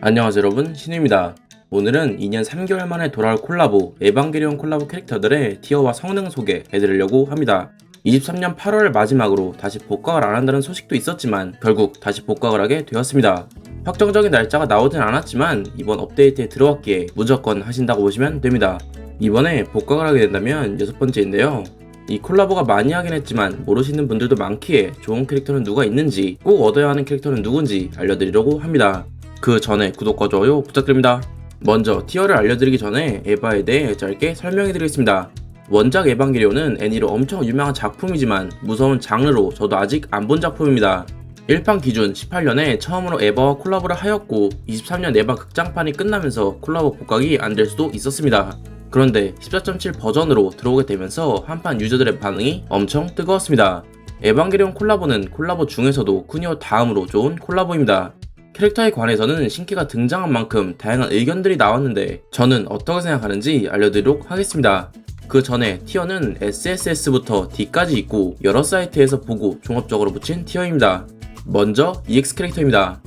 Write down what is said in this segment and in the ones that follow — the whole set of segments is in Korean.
안녕하세요 여러분, 신우입니다. 오늘은 2년 3개월 만에 돌아올 콜라보 에반게리온 콜라보 캐릭터들의 티어와 성능 소개해드리려고 합니다. 23년 8월 마지막으로 다시 복각을 안 한다는 소식도 있었지만 결국 다시 복각을 하게 되었습니다. 확정적인 날짜가 나오진 않았지만 이번 업데이트에 들어왔기에 무조건 하신다고 보시면 됩니다. 이번에 복각을 하게 된다면 6번째인데요. 이 콜라보가 많이 하긴 했지만 모르시는 분들도 많기에 좋은 캐릭터는 누가 있는지, 꼭 얻어야 하는 캐릭터는 누군지 알려드리려고 합니다. 그 전에 구독과 좋아요 부탁드립니다. 먼저 티어를 알려드리기 전에 에바에 대해 짧게 설명해드리겠습니다. 원작 에반게리온은 애니로 엄청 유명한 작품이지만 무서운 장르로 저도 아직 안 본 작품입니다. 1판 기준 18년에 처음으로 에바와 콜라보를 하였고 23년 에바 극장판이 끝나면서 콜라보 복각이 안 될 수도 있었습니다. 그런데 14.7 버전으로 들어오게 되면서 한판 유저들의 반응이 엄청 뜨거웠습니다. 에반게리온 콜라보는 콜라보 중에서도 쿠니오 다음으로 좋은 콜라보입니다. 캐릭터에 관해서는 신캐가 등장한 만큼 다양한 의견들이 나왔는데 저는 어떻게 생각하는지 알려드리도록 하겠습니다. 그 전에 티어는 SSS부터 D까지 있고 여러 사이트에서 보고 종합적으로 붙인 티어입니다. 먼저 EX 캐릭터입니다.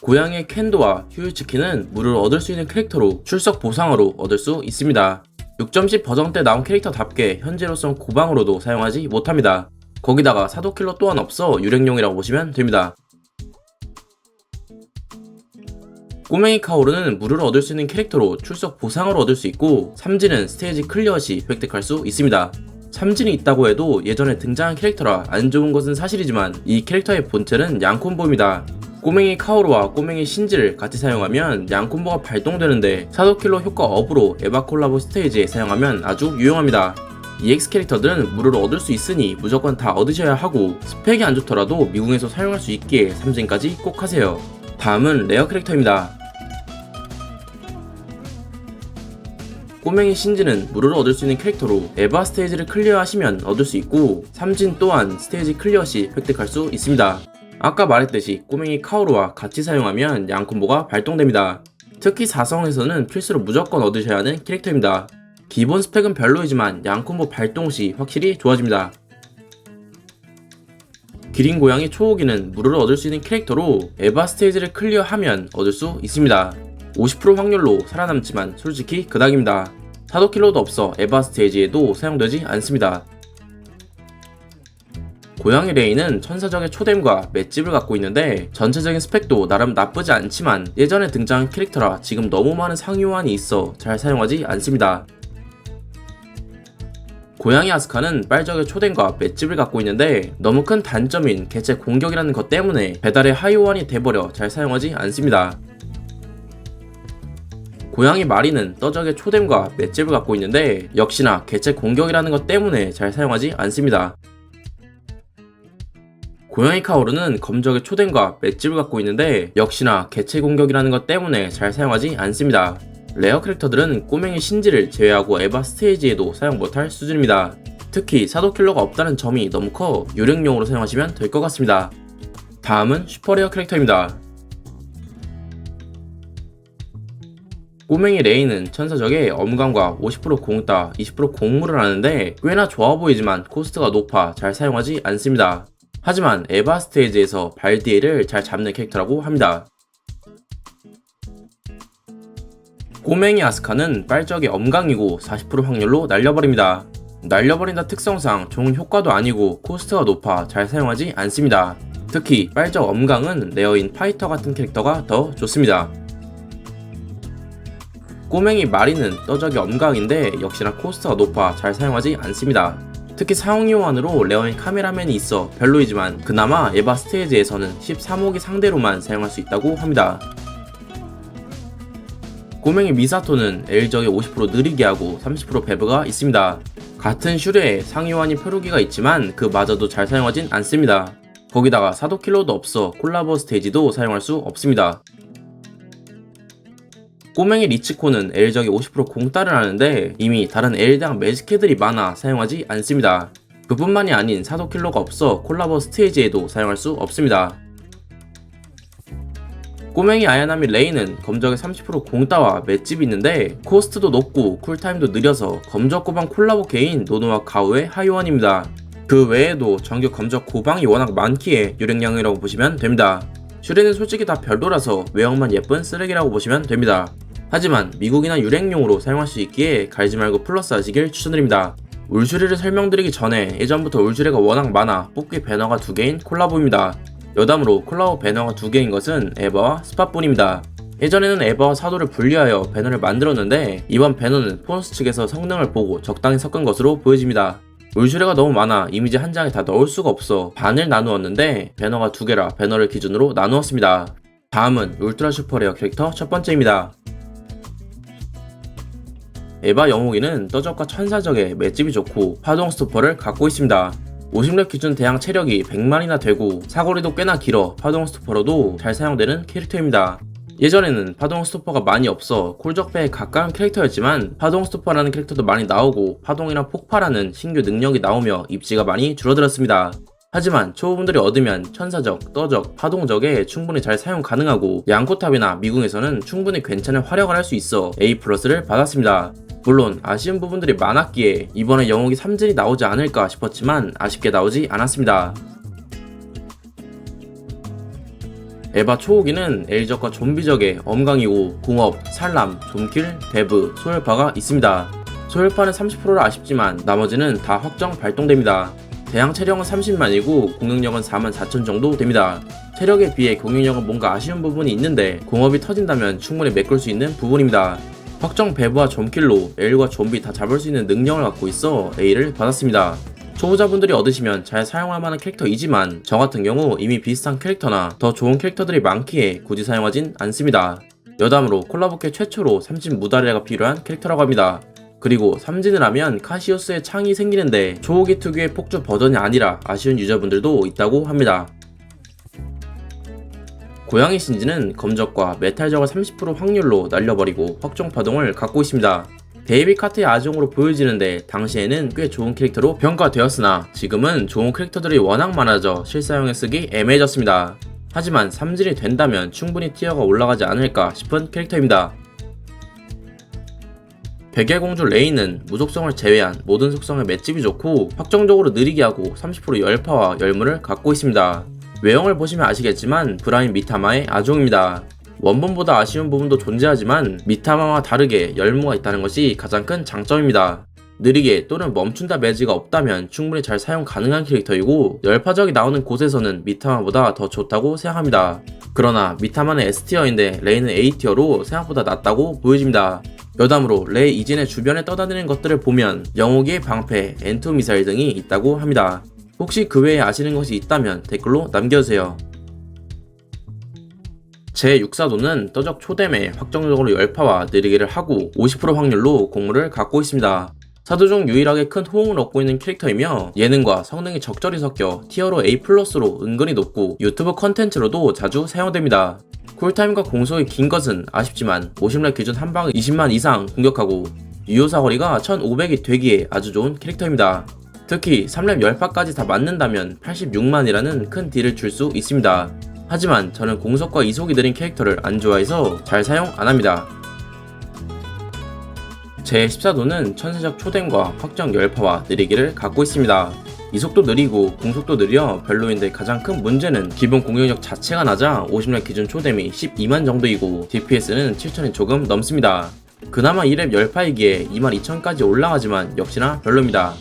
고양이의 캔도와 휴유츠키는 물을 얻을 수 있는 캐릭터로 출석 보상으로 얻을 수 있습니다. 6.10 버전 때 나온 캐릭터답게 현재로선 고방으로도 사용하지 못합니다. 거기다가 사도킬러 또한 없어 유령용이라고 보시면 됩니다. 꼬맹이 카오르는 물을 얻을 수 있는 캐릭터로 출석 보상으로 얻을 수 있고 삼진은 스테이지 클리어 시 획득할 수 있습니다. 삼진이 있다고 해도 예전에 등장한 캐릭터라 안 좋은 것은 사실이지만 이 캐릭터의 본체는 양콤보입니다. 꼬맹이 카오르와 꼬맹이 신지를 같이 사용하면 양콤보가 발동되는데 사도킬러 효과 업으로 에바 콜라보 스테이지에 사용하면 아주 유용합니다. EX 캐릭터들은 물을 얻을 수 있으니 무조건 다 얻으셔야 하고 스펙이 안 좋더라도 미궁에서 사용할 수 있기에 삼진까지 꼭 하세요. 다음은 레어 캐릭터입니다. 꼬맹이 신지는 물을 얻을 수 있는 캐릭터로 에바 스테이지를 클리어하시면 얻을 수 있고 삼진 또한 스테이지 클리어 시 획득할 수 있습니다. 아까 말했듯이 꼬맹이 카오르와 같이 사용하면 양콤보가 발동됩니다. 특히 4성에서는 필수로 무조건 얻으셔야 하는 캐릭터입니다. 기본 스펙은 별로이지만 양콤보 발동 시 확실히 좋아집니다. 기린 고양이 초호기는 물을 얻을 수 있는 캐릭터로 에바 스테이지를 클리어하면 얻을 수 있습니다. 50% 확률로 살아남지만 솔직히 그닥입니다. 사도킬러도 없어 에바 스테이지에도 사용되지 않습니다. 고양이 레이는 천사적의 초댐과 맷집을 갖고 있는데 전체적인 스펙도 나름 나쁘지 않지만 예전에 등장한 캐릭터라 지금 너무 많은 상위 호환이 있어 잘 사용하지 않습니다. 고양이 아스카는 빨적의 초댐과 맷집을 갖고 있는데 너무 큰 단점인 개체 공격이라는 것 때문에 배달의 하이 호환이 돼버려 잘 사용하지 않습니다. 고양이 마리는 떠적의 초댐과 맷집을 갖고 있는데 역시나 개체 공격이라는 것 때문에 잘 사용하지 않습니다. 고양이 카오르는 검적의 초댐과 맷집을 갖고 있는데 역시나 개체 공격이라는 것 때문에 잘 사용하지 않습니다. 레어 캐릭터들은 꼬맹이 신지를 제외하고 에바 스테이지에도 사용 못할 수준입니다. 특히 사도킬러가 없다는 점이 너무 커 유령용으로 사용하시면 될 것 같습니다. 다음은 슈퍼레어 캐릭터입니다. 꼬맹이 레이는 천사적의 엄감과 50% 공따, 20% 공물을 하는데 꽤나 좋아 보이지만 코스트가 높아 잘 사용하지 않습니다. 하지만 에바 스테이지에서 발디에를 잘 잡는 캐릭터라고 합니다. 꼬맹이 아스카는 빨적의 엄강이고 40% 확률로 날려버립니다. 날려버린다 특성상 좋은 효과도 아니고 코스트가 높아 잘 사용하지 않습니다. 특히 빨적 엄강은 레어인 파이터 같은 캐릭터가 더 좋습니다. 꼬맹이 마리는 떠적의 엄강인데 역시나 코스트가 높아 잘 사용하지 않습니다. 특히 상위 호환으로 레어인 카메라맨이 있어 별로이지만 그나마 에바 스테이지에서는 13호기 상대로만 사용할 수 있다고 합니다. 꼬맹이 미사토는 L적의 50% 느리게 하고 30% 배브가 있습니다. 같은 슈레에 상위 호환이 표류기가 있지만 그마저도 잘 사용하진 않습니다. 거기다가 사도킬러도 없어 콜라보 스테이지도 사용할 수 없습니다. 꼬맹이 리치코는 L적의 50% 공따를 하는데 이미 다른 L당 매직캐들이 많아 사용하지 않습니다. 그뿐만이 아닌 사도킬러가 없어 콜라보 스테이지에도 사용할 수 없습니다. 꼬맹이 아야나미 레이는 검적의 30% 공따와 맷집이 있는데 코스트도 높고 쿨타임도 느려서 검적 고방 콜라보 개인 노노와 가우의 하이원입니다. 그 외에도 정규 검적 고방이 워낙 많기에 유령량이라고 보시면 됩니다. 슈리는 솔직히 다 별로라서 외형만 예쁜 쓰레기라고 보시면 됩니다. 하지만 미국이나 유행용으로 사용할 수 있기에 갈지 말고 플러스 하시길 추천드립니다. 울슈리를 설명드리기 전에 예전부터 울슈리가 워낙 많아 뽑기 배너가 2개인 콜라보입니다. 여담으로 콜라보 배너가 2개인 것은 에바와 스팟뿐입니다. 예전에는 에바와 사도를 분리하여 배너를 만들었는데 이번 배너는 포너스 측에서 성능을 보고 적당히 섞은 것으로 보여집니다. 울슈리가 너무 많아 이미지 한 장에 다 넣을 수가 없어 반을 나누었는데 배너가 2개라 배너를 기준으로 나누었습니다. 다음은 울트라 슈퍼레어 캐릭터 첫 번째입니다. 에바 영웅이는 떠적과 천사적의 맷집이 좋고 파동 스토퍼를 갖고 있습니다. 50렙 기준 대항 체력이 100만이나 되고 사거리도 꽤나 길어 파동 스토퍼로도 잘 사용되는 캐릭터입니다. 예전에는 파동 스토퍼가 많이 없어 콜적배에 가까운 캐릭터였지만 파동 스토퍼라는 캐릭터도 많이 나오고 파동이나 폭발하는 신규 능력이 나오며 입지가 많이 줄어들었습니다. 하지만 초보분들이 얻으면 천사적, 떠적, 파동적에 충분히 잘 사용 가능하고 양코탑이나 미궁에서는 충분히 괜찮은 활약을 할 수 있어 A+를 받았습니다. 물론 아쉬운 부분들이 많았기에 이번에 영웅이 3진이 나오지 않을까 싶었지만 아쉽게 나오지 않았습니다. 에바 초호기는 엘적과 좀비적의 엄강이고 공업, 살람, 좀킬, 데브, 소열파가 있습니다. 소열파는 30%라 아쉽지만 나머지는 다 확정 발동됩니다. 대항 체력은 30만이고 공격력은 44,000 정도 됩니다. 체력에 비해 공격력은 뭔가 아쉬운 부분이 있는데 공업이 터진다면 충분히 메꿀 수 있는 부분입니다. 확정 배브와 좀킬로 엘과 좀비 다 잡을 수 있는 능력을 갖고 있어 A를 받았습니다. 초보자분들이 얻으시면 잘 사용할 만한 캐릭터이지만 저 같은 경우 이미 비슷한 캐릭터나 더 좋은 캐릭터들이 많기에 굳이 사용하진 않습니다. 여담으로 콜라보캐 최초로 3진 무다리가 필요한 캐릭터라고 합니다. 그리고 3진을 하면 카시오스의 창이 생기는데 초호기 특유의 폭주 버전이 아니라 아쉬운 유저분들도 있다고 합니다. 고양이 신지는 검적과 메탈적을 30% 확률로 날려버리고 확정파동을 갖고 있습니다. 데이비 카트의 아종으로 보여지는데 당시에는 꽤 좋은 캐릭터로 평가되었으나 지금은 좋은 캐릭터들이 워낙 많아져 실사용에 쓰기 애매해졌습니다. 하지만 3진이 된다면 충분히 티어가 올라가지 않을까 싶은 캐릭터입니다. 백예공주 레이는 무속성을 제외한 모든 속성의 맷집이 좋고 확정적으로 느리게 하고 30% 열파와 열무를 갖고 있습니다. 외형을 보시면 아시겠지만 브라인 미타마의 아종입니다. 원본보다 아쉬운 부분도 존재하지만 미타마와 다르게 열무가 있다는 것이 가장 큰 장점입니다. 느리게 또는 멈춘다 매지가 없다면 충분히 잘 사용 가능한 캐릭터이고 열파적이 나오는 곳에서는 미타마보다 더 좋다고 생각합니다. 그러나 미타마는 S티어인데 레이는 A티어로 생각보다 낫다고 보여집니다. 여담으로 레이 이진의 주변에 떠다니는 것들을 보면 영호기의 방패, N2 미사일 등이 있다고 합니다. 혹시 그 외에 아시는 것이 있다면 댓글로 남겨주세요. 제6사도는 떠적 초댐에 확정적으로 열파와 느리기를 하고 50% 확률로 공물을 갖고 있습니다. 사도 중 유일하게 큰 호응을 얻고 있는 캐릭터이며 예능과 성능이 적절히 섞여 티어로 A+로 은근히 높고 유튜브 컨텐츠로도 자주 사용됩니다. 쿨타임과 공속이 긴 것은 아쉽지만 50렙 기준 한방에 20만 이상 공격하고 유효 사거리가 1500이 되기에 아주 좋은 캐릭터입니다. 특히 3렙 열파까지 다 맞는다면 86만이라는 큰 딜을 줄 수 있습니다. 하지만 저는 공속과 이속이 느린 캐릭터를 안 좋아해서 잘 사용 안합니다. 제14도는 천사적 초댐과 확정 열파와 느리기를 갖고 있습니다. 이속도 느리고 공속도 느려 별로인데 가장 큰 문제는 기본 공격력 자체가 낮아 50렙 기준 초댐이 12만 정도이고 DPS는 7000이 조금 넘습니다. 그나마 2렙 열파이기에 22000까지 올라가지만 역시나 별로입니다.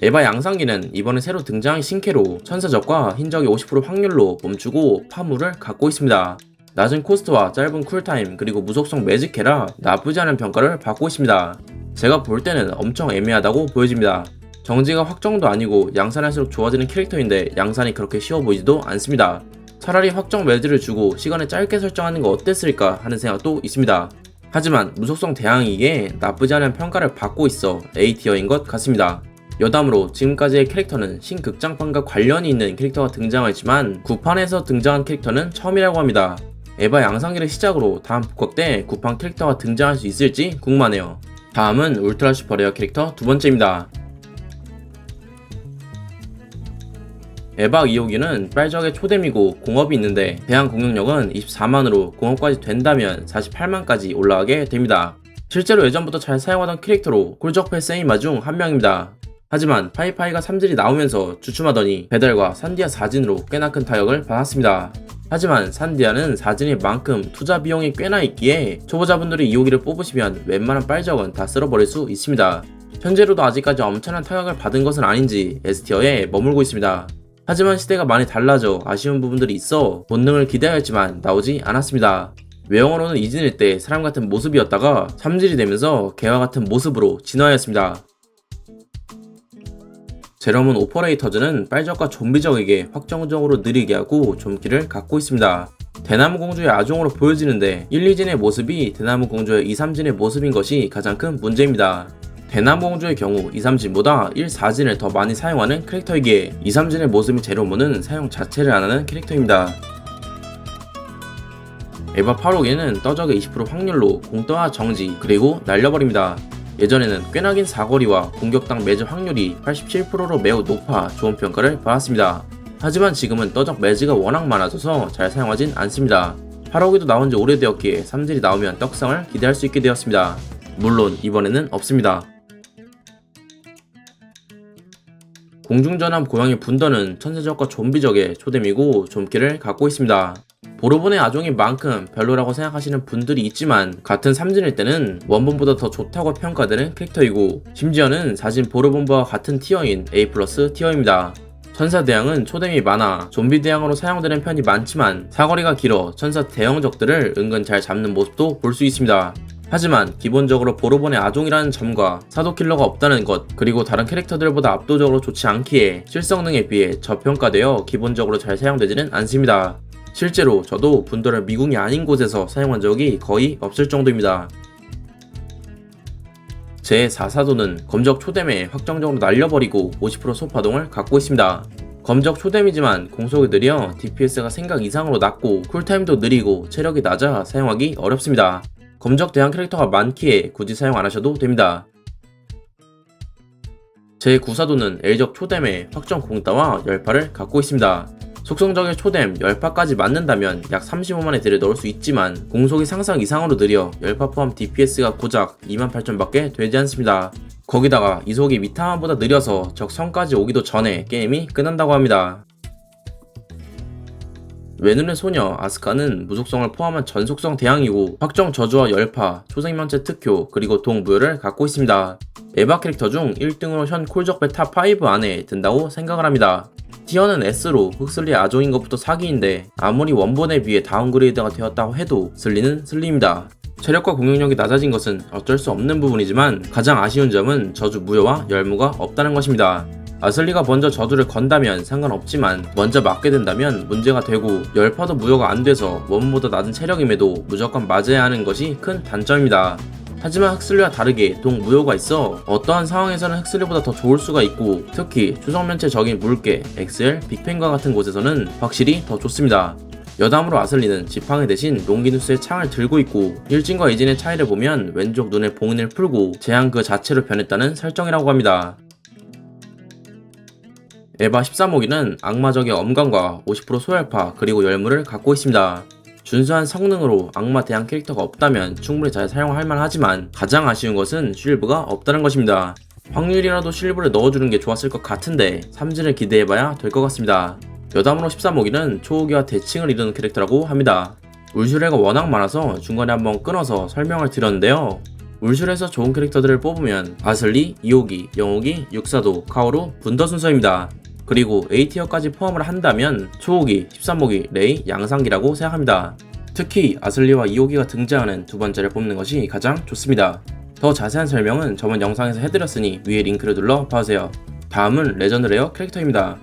에바 양상기는 이번에 새로 등장한 신캐로 천사적과 흰적이 50% 확률로 멈추고 파물을 갖고 있습니다. 낮은 코스트와 짧은 쿨타임 그리고 무속성 매직캐라 나쁘지 않은 평가를 받고 있습니다. 제가 볼 때는 엄청 애매하다고 보여집니다. 정지가 확정도 아니고 양산할수록 좋아지는 캐릭터인데 양산이 그렇게 쉬워 보이지도 않습니다. 차라리 확정 매즈를 주고 시간을 짧게 설정하는 거 어땠을까 하는 생각도 있습니다. 하지만 무속성 대항이기에 나쁘지 않은 평가를 받고 있어 A티어인 것 같습니다. 여담으로 지금까지의 캐릭터는 신극장판과 관련이 있는 캐릭터가 등장했지만 9판에서 등장한 캐릭터는 처음이라고 합니다. 에바 양상기를 시작으로 다음 복각 때 9판 캐릭터가 등장할 수 있을지 궁금하네요. 다음은 울트라 슈퍼레어 캐릭터 두 번째입니다. 에바 2호기는 빨적의 초댐이고 공업이 있는데 대항 공격력은 24만으로 공업까지 된다면 48만까지 올라가게 됩니다. 실제로 예전부터 잘 사용하던 캐릭터로 꿀적패 세이마 중 한 명입니다. 하지만 파이파이가 3질이 나오면서 주춤하더니 배달과 산디아 4진으로 꽤나 큰 타격을 받았습니다. 하지만 산디아는 4진인 만큼 투자 비용이 꽤나 있기에 초보자분들이 2호기를 뽑으시면 웬만한 빨적은 다 쓸어버릴 수 있습니다. 현재로도 아직까지 엄청난 타격을 받은 것은 아닌지 S티어에 머물고 있습니다. 하지만 시대가 많이 달라져 아쉬운 부분들이 있어 본능을 기대하였지만 나오지 않았습니다. 외형으로는 2진일 때 사람 같은 모습이었다가 3질이 되면서 개와 같은 모습으로 진화하였습니다. 제러문 오퍼레이터즈는 빨적과 좀비적에게 확정적으로 느리게 하고 좀기를 갖고 있습니다. 대나무 공주의 아종으로 보여지는데 1, 2진의 모습이 대나무 공주의 2, 3진의 모습인 것이 가장 큰 문제입니다. 대나무 공주의 경우 2, 3진보다 1, 4진을 더 많이 사용하는 캐릭터이기에 2, 3진의 모습인 제로문은 사용 자체를 안 하는 캐릭터입니다. 에바 8호기는 떠적의 20% 확률로 공떠와 정지 그리고 날려버립니다. 예전에는 꽤나 긴 사거리와 공격당 매즈 확률이 87%로 매우 높아 좋은 평가를 받았습니다. 하지만 지금은 떠적 매즈가 워낙 많아져서 잘 사용하진 않습니다. 8호기도 나온지 오래되었기에 3질이 나오면 떡상을 기대할 수 있게 되었습니다. 물론 이번에는 없습니다. 공중전함 고양이 분더는 천세적과 좀비적의 초댐이고 좀기를 갖고 있습니다. 보르본의 아종인 만큼 별로라고 생각하시는 분들이 있지만 같은 3진일 때는 원본보다 더 좋다고 평가되는 캐릭터이고 심지어는 4진 보르본과 같은 티어인 A+ 티어입니다. 천사 대항은 초댐이 많아 좀비 대항으로 사용되는 편이 많지만 사거리가 길어 천사 대형 적들을 은근 잘 잡는 모습도 볼 수 있습니다. 하지만 기본적으로 보르본의 아종이라는 점과 사도킬러가 없다는 것 그리고 다른 캐릭터들보다 압도적으로 좋지 않기에 실성능에 비해 저평가되어 기본적으로 잘 사용되지는 않습니다. 실제로 저도 분더를 미궁이 아닌 곳에서 사용한 적이 거의 없을 정도입니다. 제 4사도는 검적 초댐에 확정적으로 날려버리고 50% 소파동을 갖고 있습니다. 검적 초댐이지만 공속이 느려 DPS가 생각 이상으로 낮고 쿨타임도 느리고 체력이 낮아 사용하기 어렵습니다. 검적 대항 캐릭터가 많기에 굳이 사용 안하셔도 됩니다. 제 9사도는 L적 초댐에 확정 공따와 열파를 갖고 있습니다. 속성적의 초댐 열파까지 맞는다면 약 35만의 딜을 넣을 수 있지만 공속이 상상 이상으로 느려 열파 포함 DPS가 고작 28,000밖에 되지 않습니다. 거기다가 이속이 미타만보다 느려서 적 성까지 오기도 전에 게임이 끝난다고 합니다. 외눈의 소녀 아스카는 무속성을 포함한 전속성 대항이고 확정 저주와 열파, 초생명체 특효, 그리고 동부여를 갖고 있습니다. 에바 캐릭터 중 1등으로 현 콜적배 탑5 안에 든다고 생각을 합니다. 티어는 S로 흑슬리 아종인 것부터 사기인데 아무리 원본에 비해 다운그레이드가 되었다고 해도 슬리는 슬리입니다. 체력과 공격력이 낮아진 것은 어쩔 수 없는 부분이지만 가장 아쉬운 점은 저주 무효와 열무가 없다는 것입니다. 아슬리가 먼저 저주를 건다면 상관없지만 먼저 맞게 된다면 문제가 되고 열파도 무효가 안 돼서 원본보다 낮은 체력임에도 무조건 맞아야 하는 것이 큰 단점입니다. 하지만 흑슬리와 다르게 동무효가 있어 어떠한 상황에서는 흑슬리보다 더 좋을 수가 있고 특히 초성면체 적인 물개, XL, 빅펜과 같은 곳에서는 확실히 더 좋습니다. 여담으로 아슬리는 지팡이 대신 롱기누스의 창을 들고 있고 1진과 2진의 차이를 보면 왼쪽 눈의 봉인을 풀고 재앙 그 자체로 변했다는 설정이라고 합니다. 에바 13호기는 악마적의 엄감과 50% 소열파 그리고 열무를 갖고 있습니다. 준수한 성능으로 악마 대항 캐릭터가 없다면 충분히 잘 사용할 만하지만 가장 아쉬운 것은 쉴브가 없다는 것입니다. 확률이라도 쉴브를 넣어주는 게 좋았을 것 같은데 3진을 기대해봐야 될 것 같습니다. 여담으로 13호기는 초호기와 대칭을 이루는 캐릭터라고 합니다. 울슈레가 워낙 많아서 중간에 한번 끊어서 설명을 드렸는데요. 울슈레에서 좋은 캐릭터들을 뽑으면 아슬리, 2호기, 0호기, 6사도, 카오루, 분더 순서입니다. 그리고 A티어까지 포함을 한다면 초호기, 13호기, 레이, 양상기라고 생각합니다. 특히 아슬리와 2호기가 등장하는 두 번째를 뽑는 것이 가장 좋습니다. 더 자세한 설명은 저번 영상에서 해드렸으니 위에 링크를 눌러 봐주세요. 다음은 레전드 레어 캐릭터입니다.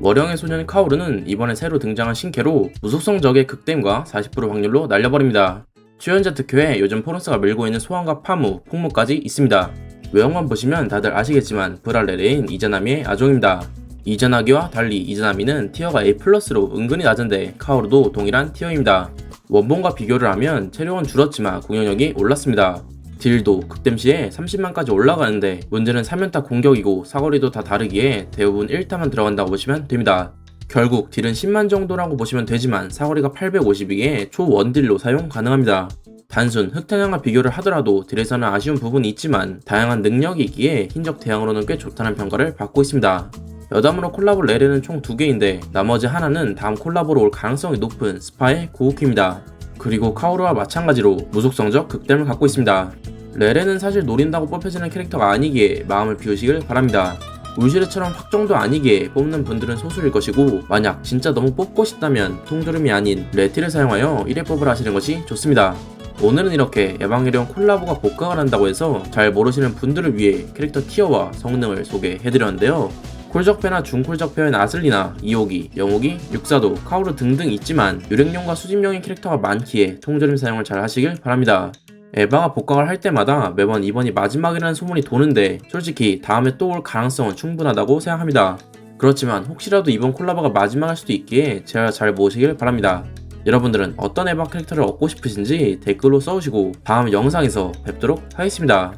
월영의 소년 카오르는 이번에 새로 등장한 신캐로 무속성 적의 극댐과 40% 확률로 날려버립니다. 출연자 특효에 요즘 포르스가 밀고 있는 소환과 파무, 폭무까지 있습니다. 외형만 보시면 다들 아시겠지만 브랄레레인 이자나미의 아종입니다. 이자나기와 달리 이자나미는 티어가 A+로 은근히 낮은데 카오르도 동일한 티어입니다. 원본과 비교를 하면 체력은 줄었지만 공격력이 올랐습니다. 딜도 극댐 시에 30만까지 올라가는데 문제는 3연타 공격이고 사거리도 다 다르기에 대부분 1타만 들어간다고 보시면 됩니다. 결국 딜은 10만 정도라고 보시면 되지만 사거리가 850이기에 초원딜로 사용 가능합니다. 단순 흑태양과 비교를 하더라도 딜에서는 아쉬운 부분이 있지만 다양한 능력이 있기에 흰적 대항으로는 꽤 좋다는 평가를 받고 있습니다. 여담으로 콜라보 레레는 총 2개인데 나머지 하나는 다음 콜라보로 올 가능성이 높은 스파의 고우키입니다. 그리고 카오루와 마찬가지로 무속 성적 극댐을 갖고 있습니다. 레레는 사실 노린다고 뽑혀지는 캐릭터가 아니기에 마음을 비우시길 바랍니다. 울시르처럼 확정도 아니기에 뽑는 분들은 소수일 것이고 만약 진짜 너무 뽑고 싶다면 통조림이 아닌 레티를 사용하여 1회 뽑을 하시는 것이 좋습니다. 오늘은 이렇게 에반게리온 콜라보가 복각을 한다고 해서 잘 모르시는 분들을 위해 캐릭터 티어와 성능을 소개해드렸는데요. 콜적패나 중콜적패인 아슬리나, 이호기, 영호기, 육사도, 카오루 등등 있지만 유령용과 수집용인 캐릭터가 많기에 통조림 사용을 잘 하시길 바랍니다. 에바가 복각을 할 때마다 매번 이번이 마지막이라는 소문이 도는데 솔직히 다음에 또 올 가능성은 충분하다고 생각합니다. 그렇지만 혹시라도 이번 콜라보가 마지막일 수도 있기에 제가 잘 모시길 바랍니다. 여러분들은 어떤 에바 캐릭터를 얻고 싶으신지 댓글로 써주시고 다음 영상에서 뵙도록 하겠습니다.